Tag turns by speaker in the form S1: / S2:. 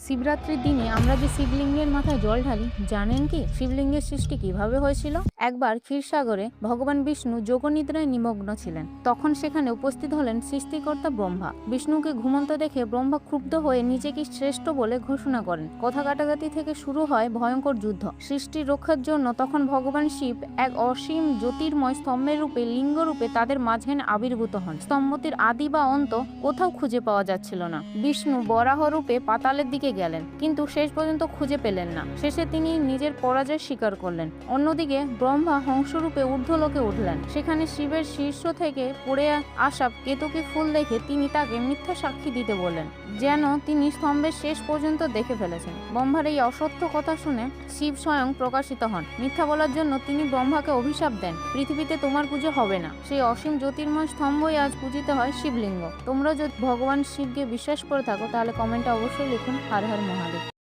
S1: শিবরাত্রির দিনে আমরা যে শিবলিঙ্গের মাথায় জল ঢালি, জানেন কি শিবলিঙ্গের সৃষ্টি কিভাবে হয়েছিল? একবার ক্ষীরসাগরে ভগবান বিষ্ণু যোগনিদ্রায় নিমগ্ন ছিলেন। তখন সেখানে উপস্থিত হলেন সৃষ্টিকর্তা ব্রহ্মা। বিষ্ণুকে ঘুমন্ত দেখে ব্রহ্মা ক্ষুব্ধ হয়ে নিজেকে শ্রেষ্ঠ বলে ঘোষণা করেন। কথা কাটাকাটি থেকে শুরু হয় ভয়ঙ্কর যুদ্ধ। সৃষ্টি রক্ষার জন্য তখন ভগবান শিব এক অসীম জ্যোতির্ময় স্তম্ভের রূপে লিঙ্গরূপে তাদের মাঝখানে আবির্ভূত হন। স্তম্ভটির আদি বা অন্ত কোথাও খুঁজে পাওয়া যাচ্ছিল না। বিষ্ণু বরাহ রূপে পাতালের দিকে গেলেন, কিন্তু শেষ পর্যন্ত খুঁজে পেলেন না। শেষে তিনি নিজের পরাজয় স্বীকার করলেন। অন্যদিকে ব্রহ্মা হংসরূপে ঊর্ধ্বলোকে উঠলেন। সেখানে শিবের শীর্ষ থেকে পড়ে আসা কেতকী ফুল দেখে তিনি তাকে মিথ্যা সাক্ষী দিতে বললেন, যেন তিনি স্তম্ভের শেষ পর্যন্ত দেখে ফেলেছেন। ব্রহ্মার এই অসত্য কথা শুনে শিব স্বয়ং প্রকাশিত হন। মিথ্যা বলার জন্য তিনি ব্রহ্মাকে অভিশাপ দেন, পৃথিবীতে তোমার পুজো হবে না। সেই অসীম জ্যোতির্ময় স্তম্ভই আজ পূজিত হয় শিবলিঙ্গ। তোমরা যদি ভগবান শিবকে বিশ্বাস করে থাকো তাহলে কমেন্টে অবশ্যই লিখুন হর হর মহাদেব।